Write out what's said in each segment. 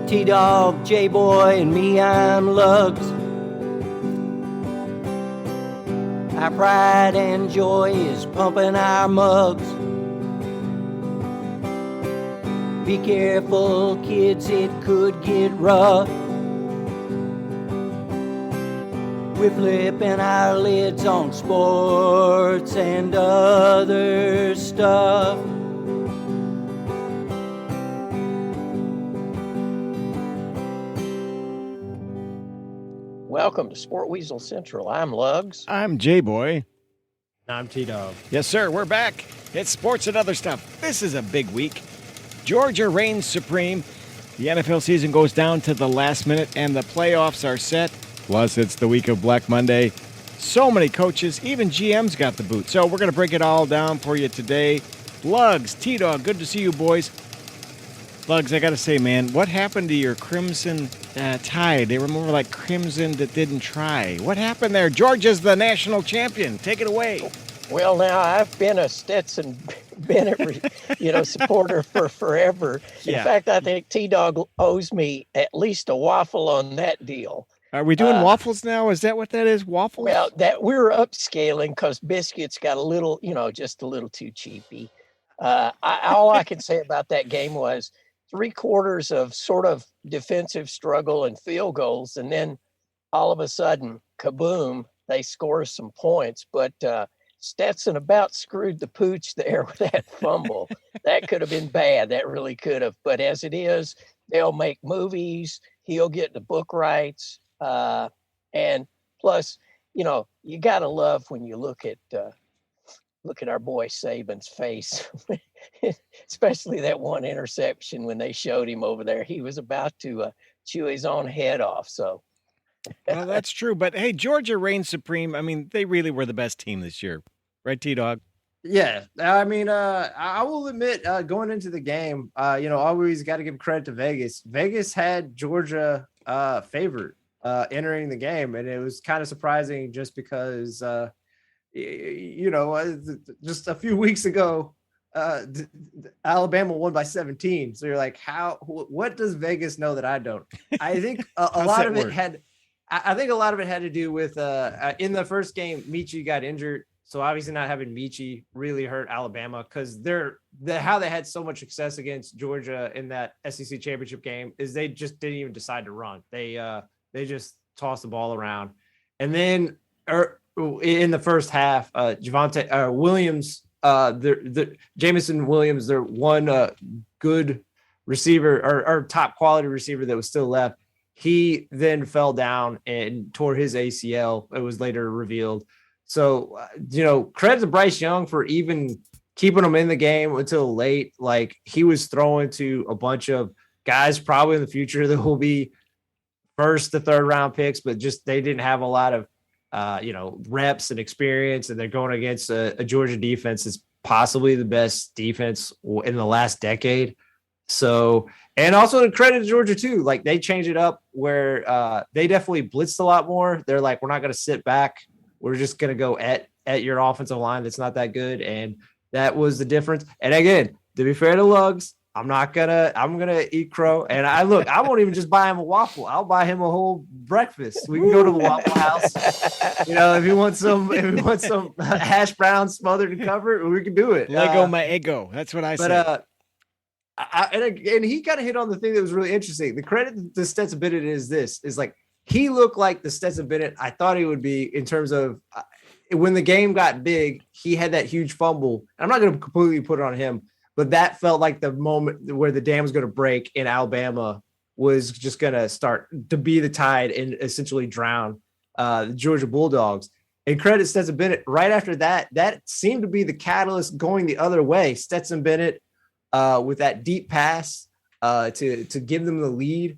T-Dog, J-Boy, and me, I'm Lugs. Our pride and joy is pumping our mugs. Be careful, kids, it could get rough. We're flipping our lids on sports and other stuff. Welcome to Sport Weasel Central. I'm Lugs. I'm J-Boy. I'm T-Dog. Yes, sir, we're back. It's sports and other stuff. This is a big week. Georgia reigns supreme. The NFL season goes down to the last minute, and the playoffs are set. Plus, it's the week of Black Monday. So many coaches, even GMs got the boot. So we're going to break it all down for you today. Lugs, T-Dog, good to see you boys. Lugs, I got to say, man, what happened to your Crimson Tide? They were more like Crimson that didn't try. What happened there? Georgia's the national champion. Take it away. Well, now, I've been a Stetson Bennett, supporter for forever. Yeah. In fact, I think T-Dog owes me at least a waffle on that deal. Are we doing waffles now? Is that what that is? Waffles? Well, that we're upscaling because biscuits got a little, just a little too cheapy. All I can say about that game was 3/4 of sort of defensive struggle and field goals, and then all of a sudden, kaboom, they score some points. But Stetson about screwed the pooch there with that fumble. That could have been bad. That really could have. But as it is, they'll make movies. He'll get the book rights. And plus, you got to love when you look at our boy Saban's face, especially that one interception when they showed him over there. He was about to chew his own head off. So, well, that's true. But hey, Georgia reigns supreme. I mean, they really were the best team this year, right, T-Dog? Yeah, I mean, I will admit, going into the game, always got to give credit to Vegas. Vegas had Georgia favored entering the game, and it was kind of surprising just because, just a few weeks ago, Alabama won by 17. So you're like, what does Vegas know that I don't? I think a lot of it had to do with in the first game, Michi got injured. So obviously not having Michi really hurt Alabama because how they had so much success against Georgia in that SEC championship game is they just didn't even decide to run. They just tossed the ball around. And then in the first half, Williams, Jamison Williams, their one good receiver or top quality receiver that was still left, he then fell down and tore his ACL. It was later revealed. So, credit to Bryce Young for even keeping him in the game until late. Like, he was throwing to a bunch of guys probably in the future that will be first to third round picks, but just they didn't have a lot of, reps and experience. And they're going against a Georgia defense that's possibly the best defense in the last decade. So, and also to credit to Georgia too, like they changed it up where they definitely blitzed a lot more. They're like, we're not going to sit back. We're just going to go at your offensive line that's not that good. And that was the difference. And again, to be fair to Lugs, I'm going to eat crow. And I won't even just buy him a waffle. I'll buy him a whole breakfast. We can go to the Waffle House. If you want some hash browns smothered and covered, we can do it. Lego my ego. That's what I said. And he kind of hit on the thing that was really interesting. The credit to Stetson Bennett is like, he looked like the Stetson Bennett I thought he would be in terms of when the game got big, he had that huge fumble. I'm not going to completely put it on him, but that felt like the moment where the dam was going to break and Alabama was just going to start to be the tide and essentially drown the Georgia Bulldogs. And credit Stetson Bennett. Right after that, that seemed to be the catalyst going the other way. Stetson Bennett with that deep pass to give them the lead.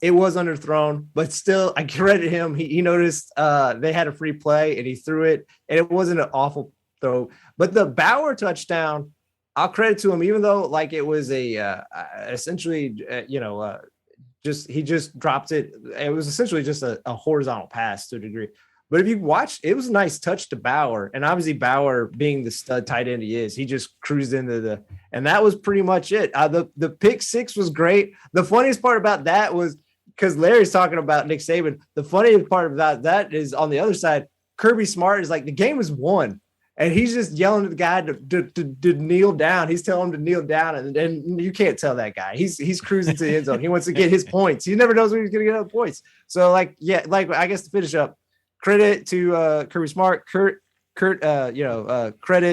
It was underthrown, but still, I credit him. He noticed they had a free play and he threw it, and it wasn't an awful throw. But the Bauer touchdown, I'll credit to him, even though like it was essentially, he just dropped it. It was essentially just a horizontal pass to a degree. But if you watch, it was a nice touch to Bauer, and obviously Bauer being the stud tight end he is, he just cruised into the And that was pretty much it. The pick six was great. The funniest part about that was because Larry's talking about Nick Saban. The funniest part about that is on the other side, Kirby Smart is like, the game is won. And he's just yelling at the guy to kneel down. He's telling him to kneel down. And you can't tell that guy. He's cruising to the end zone. He wants to get his points. He never knows when he's going to get other points. So, I guess to finish up, credit to Kirby Smart, credit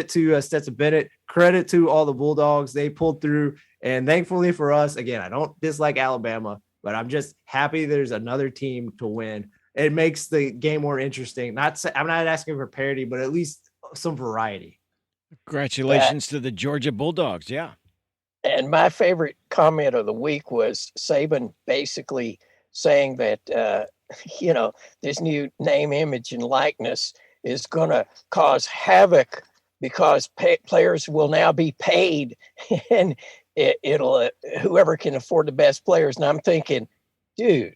to Stetson Bennett, credit to all the Bulldogs. They pulled through. And thankfully for us, again, I don't dislike Alabama, but I'm just happy there's another team to win. It makes the game more interesting. I'm not asking for parity, but at least some variety. Congratulations to the Georgia Bulldogs. Yeah. And my favorite comment of the week was Saban basically saying that, this new name, image, and likeness is going to cause havoc because players will now be paid and it'll whoever can afford the best players. And I'm thinking, dude,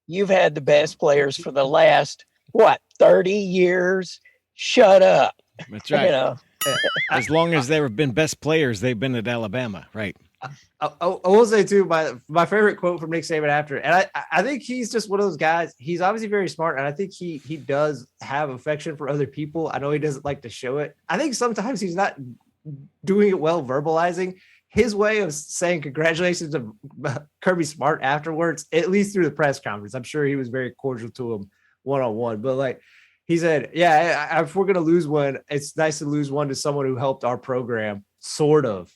you've had the best players for the last, 30 years? Shut up. That's right. As long as they've been best players, they've been at Alabama, right? I will say too, my favorite quote from Nick Saban after, and I think he's just one of those guys. He's obviously very smart, and I think he does have affection for other people. I know he doesn't like to show it. I think sometimes he's not doing it well verbalizing. His way of saying congratulations to Kirby Smart afterwards, at least through the press conference, I'm sure he was very cordial to him one-on-one, but he said, yeah, if we're going to lose one, it's nice to lose one to someone who helped our program, sort of.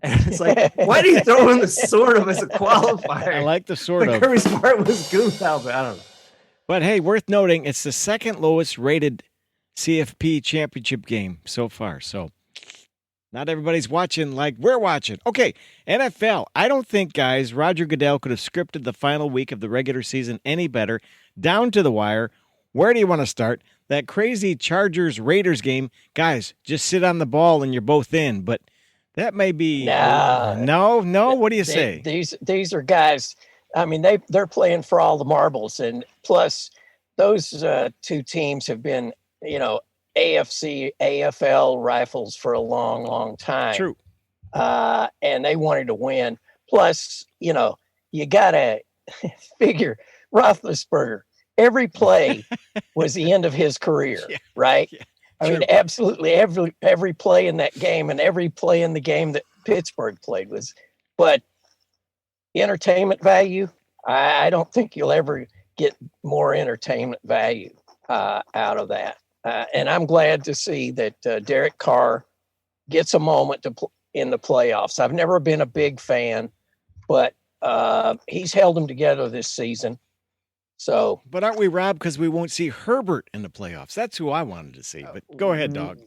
And it's like, why do you throw in the sort of as a qualifier? I like the sort of. Kirby Smart was goofed out, but I don't know. But hey, worth noting, it's the second lowest rated CFP championship game so far. So not everybody's watching like we're watching. Okay, NFL. I don't think, guys, Roger Goodell could have scripted the final week of the regular season any better, down to the wire. Where do you want to start? That crazy Chargers-Raiders game, guys, just sit on the ball and you're both in. But that may be no. What do you say? These are guys. I mean, they're playing for all the marbles, and plus those two teams have been, AFC, AFL rifles for a long, long time. True. And they wanted to win. Plus, you gotta figure Roethlisberger. Every play was the end of his career, right? Yeah, I mean, absolutely every play in that game and every play in the game that Pittsburgh played was. But entertainment value, I don't think you'll ever get more entertainment value out of that. And I'm glad to see that Derek Carr gets a moment in the playoffs. I've never been a big fan, but he's held them together this season. So, but aren't we robbed because we won't see Herbert in the playoffs? That's who I wanted to see. But go ahead, dog.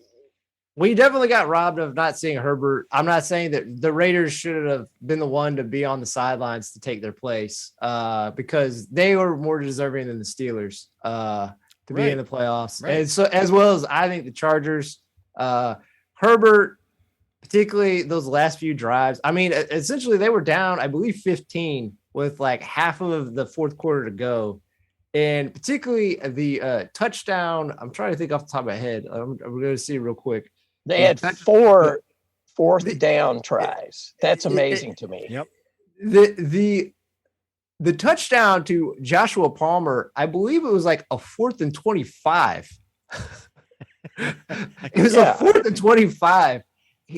We definitely got robbed of not seeing Herbert. I'm not saying that the Raiders should have been the one to be on the sidelines to take their place because they were more deserving than the Steelers to be in the playoffs. Right. And so, as well as I think the Chargers, Herbert, particularly those last few drives. I mean, essentially they were down, I believe, 15 with like half of the fourth quarter to go. And particularly the touchdown, I'm trying to think off the top of my head. I'm going to see real quick. They had four fourth down tries. That's amazing to me. Yep. The touchdown to Joshua Palmer, I believe it was like a 4th and 25. It was a 4th and 25.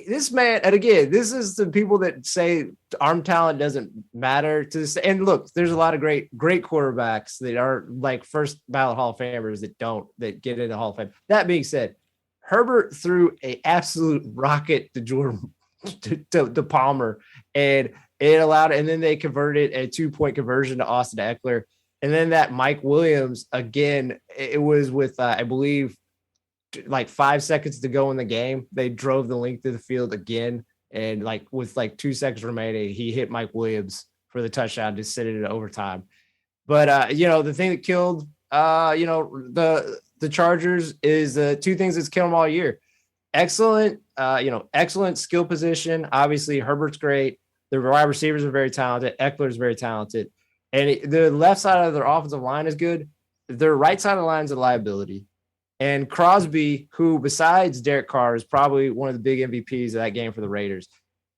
This man, and again, this is the people that say arm talent doesn't matter to this. And look, there's a lot of great quarterbacks that are like first ballot Hall of Famers that get into Hall of Fame. That being said, Herbert threw an absolute rocket to Jordan to Palmer, and it allowed, and then they converted a 2-point conversion to Austin Eckler. And then that Mike Williams, again, it was with, I believe, like 5 seconds to go in the game. They drove the length of the field again. And like with like 2 seconds remaining, he hit Mike Williams for the touchdown to send it into overtime. But, the thing that killed, the Chargers is two things that's killed them all year. Excellent skill position. Obviously, Herbert's great. The wide receivers are very talented. Eckler's very talented. And the left side of their offensive line is good. Their right side of the line is a liability. And Crosby, who besides Derek Carr is probably one of the big MVPs of that game for the Raiders,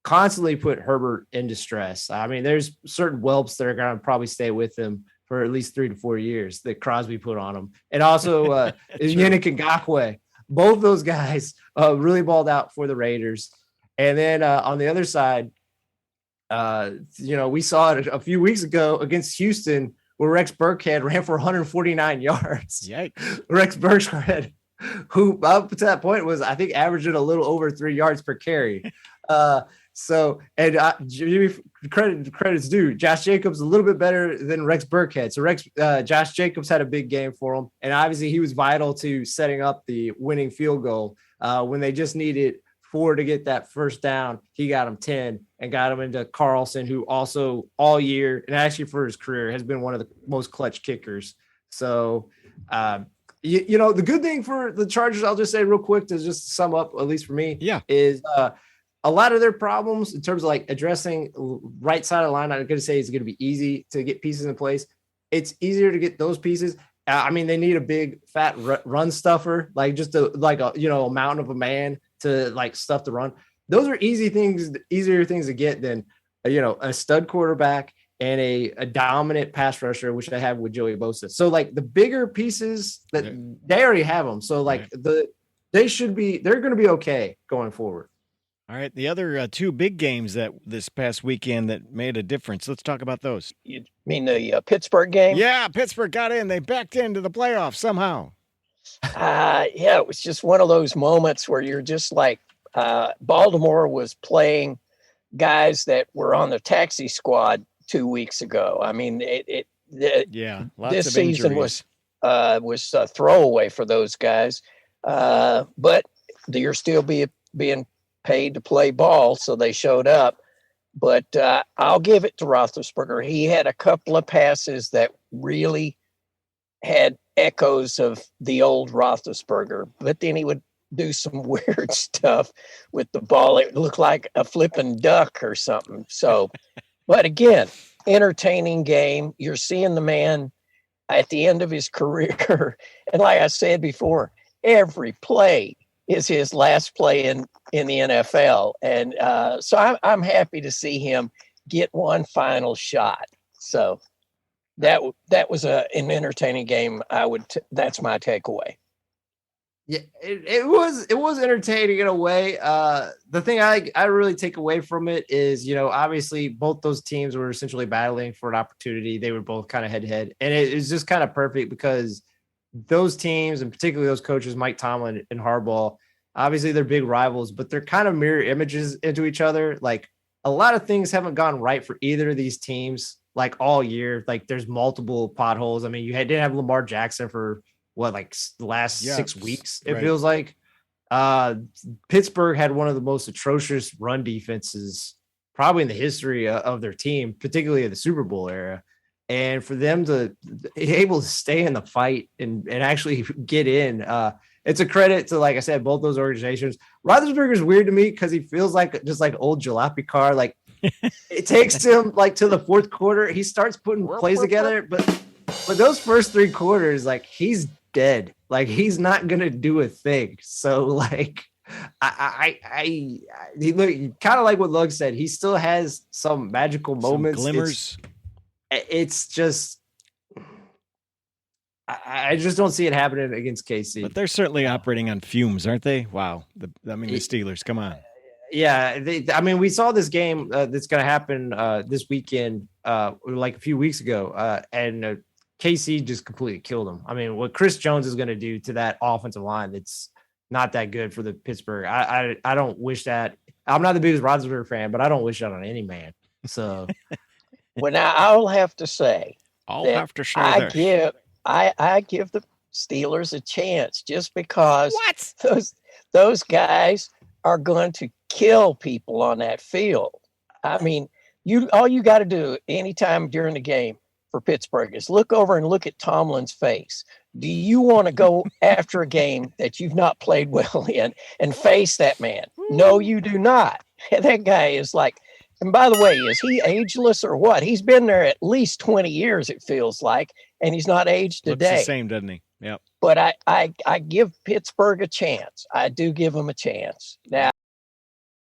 constantly put Herbert in distress. I mean, there's certain whelps that are going to probably stay with him for at least 3 to 4 years that Crosby put on him. And also Yannick Ngakoue. Both those guys really balled out for the Raiders. And then on the other side, we saw it a few weeks ago against Houston where Rex Burkhead ran for 149 yards. Yikes. Rex Burkhead, who up to that point was, I think, averaging a little over 3 yards per carry. Credit's due. Josh Jacobs a little bit better than Rex Burkhead. So Josh Jacobs had a big game for him, and obviously he was vital to setting up the winning field goal when they just needed 4 to get that first down. He got him 10 and got him into Carlson, who also all year and actually for his career has been one of the most clutch kickers. So, the good thing for the Chargers, I'll just say real quick to just sum up, at least for me, is a lot of their problems in terms of like addressing right side of the line. I'm going to say it's going to be easy to get pieces in place. It's easier to get those pieces. I mean, they need a big fat run stuffer, like just a mountain of a man to like stuff the run. Those are easier things to get than a stud quarterback and a dominant pass rusher, which they have with Joey Bosa. So like the bigger pieces that they already have them. So like they're going to be okay going forward. All right. The other 2 big games that this past weekend that made a difference. Let's talk about those. You mean the Pittsburgh game? Yeah. Pittsburgh got in. They backed into the playoffs somehow. It was just one of those moments where you're just like, Baltimore was playing guys that were on the taxi squad 2 weeks ago. I mean, this season was a throwaway for those guys. But you're still being paid to play ball, so they showed up. But I'll give it to Roethlisberger. He had a couple of passes that really had echoes of the old Roethlisberger, but then he would do some weird stuff with the ball. It looked like a flipping duck or something. So, but again, entertaining game. You're seeing the man at the end of his career. And like I said before, every play is his last play in the NFL. And so I'm happy to see him get one final shot. So that was an entertaining game. That's my takeaway. Yeah, it was entertaining in a way. The thing I really take away from it is, obviously both those teams were essentially battling for an opportunity. They were both kind of head to head, and it's just kind of perfect because those teams, and particularly those coaches, Mike Tomlin and Harbaugh, obviously they're big rivals, but they're kind of mirror images into each other. Like a lot of things haven't gone right for either of these teams, like all year. Like there's multiple potholes. I mean, didn't have Lamar Jackson for the last 6 weeks, it feels like. Pittsburgh had one of the most atrocious run defenses probably in the history of their team, particularly in the Super Bowl era. And for them to be able to stay in the fight and actually get in, it's a credit to, like I said, both those organizations. Roethlisberger is weird to me because he feels like just like old jalopy car. Like it takes him like to the fourth quarter, he starts putting plays together, but those first 3 quarters, like he's dead. Like he's not gonna do a thing. So like he look kind of like what Lug said. He still has some magical moments, glimmers. It's just I just don't see it happening against KC. But they're certainly operating on fumes, aren't they? Wow. The Steelers. Come on. Yeah, we saw this game that's going to happen this weekend, like a few weeks ago, and KC just completely killed them. I mean, what Chris Jones is going to do to that offensive line, it's not that good for the Pittsburgh. I don't wish that. I'm not the biggest Rodgers fan, but I don't wish that on any man. So, well, now I'll have to say, I give the Steelers a chance just because those guys are going to kill people on that field. I mean, all you got to do anytime during the game for Pittsburgh is look over and look at Tomlin's face. Do you want to go after a game that you've not played well in and face that man? No, you do not. That guy is like, and by the way, is he ageless or what? He's been there at least 20 years, it feels like, and he's not aged a day. Looks the same, doesn't he? Yep. But I give Pittsburgh a chance. I do give them a chance. Now,